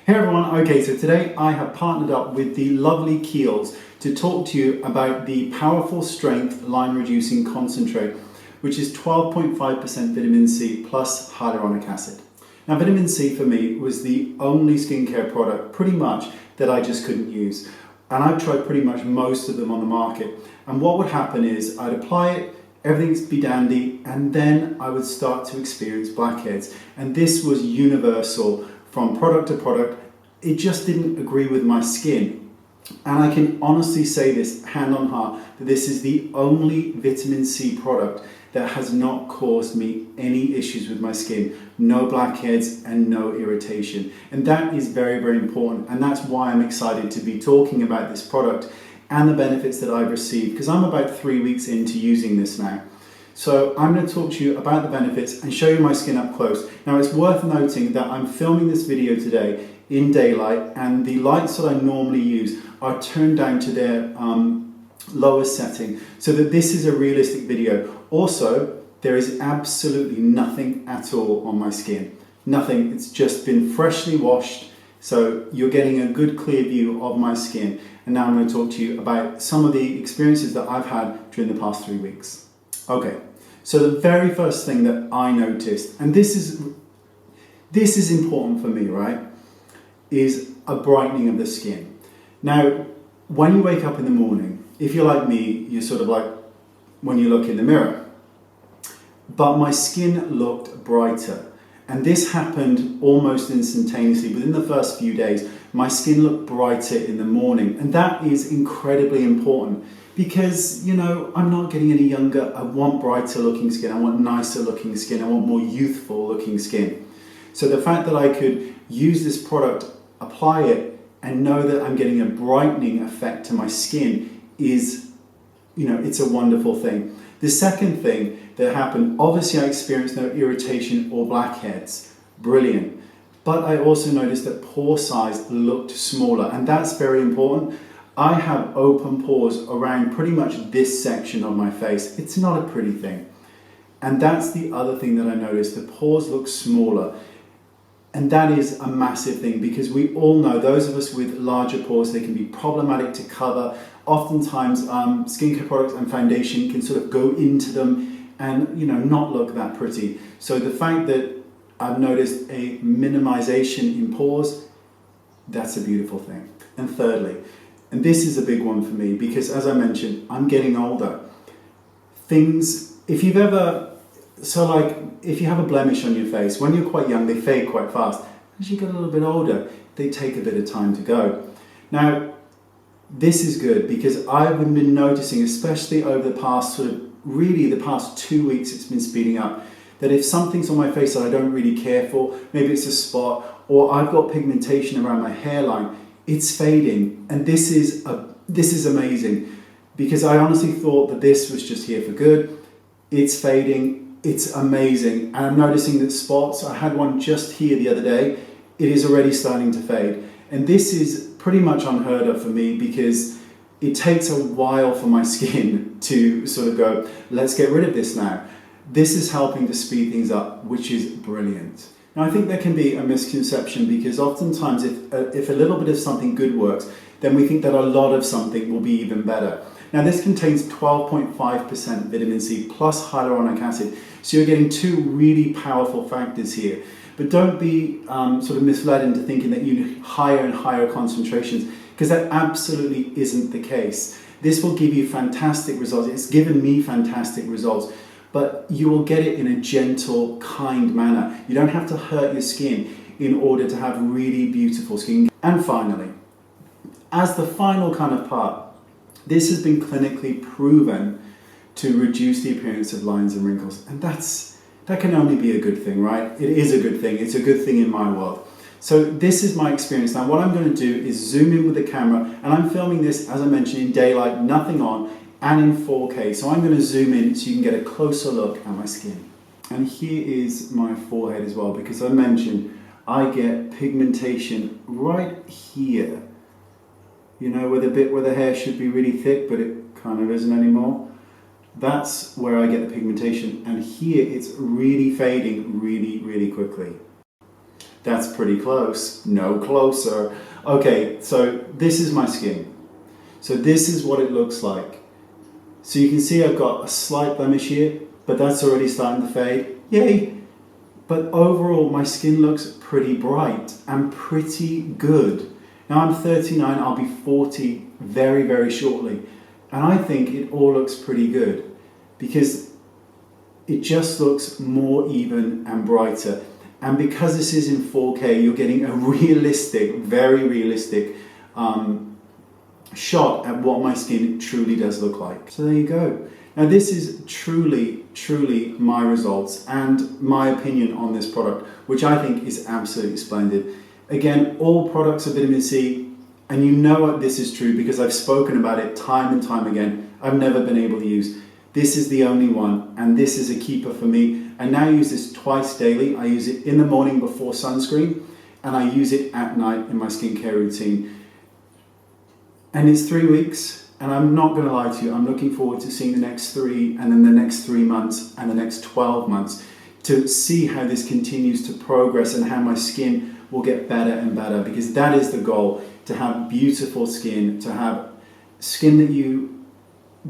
Hey everyone, okay, so today I have partnered up with the lovely Kiehl's to talk to you about the Powerful Strength Line Reducing Concentrate, which is 12.5% vitamin C plus hyaluronic acid. Now, vitamin C for me was the only skincare product pretty much that I just couldn't use. And I've tried pretty much most of them on the market. And what would happen is I'd apply it, everything'd be dandy, and then I would start to experience blackheads. And this was universal from product to product. It just didn't agree with my skin. And I can honestly say this, hand on heart, that this is the only vitamin C product that has not caused me any issues with my skin. No blackheads and no irritation. And that is very, very important. And that's why I'm excited to be talking about this product and the benefits that I've received, because I'm about 3 weeks into using this now. So I'm going to talk to you about the benefits and show you my skin up close. Now, it's worth noting that I'm filming this video today in daylight, and the lights that I normally use are turned down to their lowest setting so that this is a realistic video. Also, there is absolutely nothing at all on my skin. Nothing. It's just been freshly washed, so you're getting a good clear view of my skin. And now I'm going to talk to you about some of the experiences that I've had during the past 3 weeks. Okay, so the very first thing that I noticed, and this is important for me, right, is a brightening of the skin. Now, when you wake up in the morning, if you're like me, you're sort of like when you look in the mirror. But my skin looked brighter. And this happened almost instantaneously. Within the first few days, my skin looked brighter in the morning. And that is incredibly important because, you know, I'm not getting any younger. I want brighter looking skin. I want nicer looking skin. I want more youthful looking skin. So the fact that I could use this product, apply it, and know that I'm getting a brightening effect to my skin is, you know, it's a wonderful thing. The second thing that happened, obviously I experienced no irritation or blackheads. Brilliant. But I also noticed that pore size looked smaller, and that's very important. I have open pores around pretty much this section of my face. It's not a pretty thing. And that's the other thing that I noticed. The pores look smaller. And that is a massive thing because we all know, those of us with larger pores, they can be problematic to cover. Oftentimes, skincare products and foundation can sort of go into them and, you know, not look that pretty. So the fact that I've noticed a minimization in pores, that's a beautiful thing. And thirdly, and this is a big one for me because, as I mentioned, I'm getting older. Things, if you've ever, so like if you have a blemish on your face, when you're quite young, they fade quite fast. As you get a little bit older, they take a bit of time to go. Now, this is good because I've been noticing, especially over the past really the past 2 weeks, it's been speeding up, that if something's on my face that I don't really care for, maybe it's a spot, or I've got pigmentation around my hairline, it's fading. And this is amazing because I honestly thought that this was just here for good. It's fading, it's amazing. And I'm noticing that spots, I had one just here the other day, it is already starting to fade. And this is pretty much unheard of for me because it takes a while for my skin to sort of go, let's get rid of this now. This is helping to speed things up, which is brilliant. Now, I think there can be a misconception because oftentimes if a little bit of something good works, then we think that a lot of something will be even better. Now, this contains 12.5% vitamin C plus hyaluronic acid, so you're getting two really powerful factors here. But don't be sort of misled into thinking that you need higher and higher concentrations, because that absolutely isn't the case. This will give you fantastic results. It's given me fantastic results, but you will get it in a gentle, kind manner. You don't have to hurt your skin in order to have really beautiful skin. And finally, as the final kind of part, this has been clinically proven to reduce the appearance of lines and wrinkles. And that can only be a good thing, right? It is a good thing. It's a good thing in my world. So this is my experience. Now, what I'm going to do is zoom in with the camera, and I'm filming this, as I mentioned, in daylight, nothing on, and in 4K. So I'm going to zoom in so you can get a closer look at my skin. And here is my forehead as well, because I mentioned I get pigmentation right here. You know, where the bit where the hair should be really thick, but it kind of isn't anymore. That's where I get the pigmentation. And here it's really fading really, really quickly. That's pretty close. No closer. Okay, so this is my skin. So this is what it looks like. So you can see I've got a slight blemish here, but that's already starting to fade. Yay! But overall, my skin looks pretty bright and pretty good. Now I'm 39, I'll be 40 very, very shortly. And I think it all looks pretty good because it just looks more even and brighter. And because this is in 4K, you're getting a realistic, very realistic shot at what my skin truly does look like. So there you go. Now this is truly, truly my results and my opinion on this product, which I think is absolutely splendid. Again, all products are vitamin C, and you know this is true because I've spoken about it time and time again. I've never been able to use. This is the only one, and this is a keeper for me. I now use this twice daily. I use it in the morning before sunscreen, and I use it at night in my skincare routine. And it's 3 weeks, and I'm not going to lie to you, I'm looking forward to seeing the next 3, and then the next 3 months, and the next 12 months, to see how this continues to progress and how my skin will get better and better, because that is the goal, to have beautiful skin, to have skin that you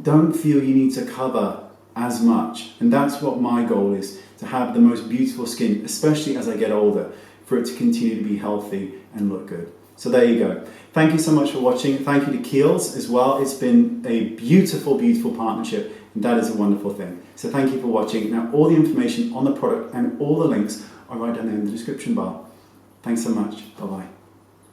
don't feel you need to cover as much. And that's what my goal is, to have the most beautiful skin, especially as I get older, for it to continue to be healthy and look good. So there you go. Thank you so much for watching. Thank you to Kiehl's as well. It's been a beautiful, beautiful partnership, and that is a wonderful thing. So thank you for watching. Now, all the information on the product and all the links are right down there in the description bar. Thanks so much. Bye-bye.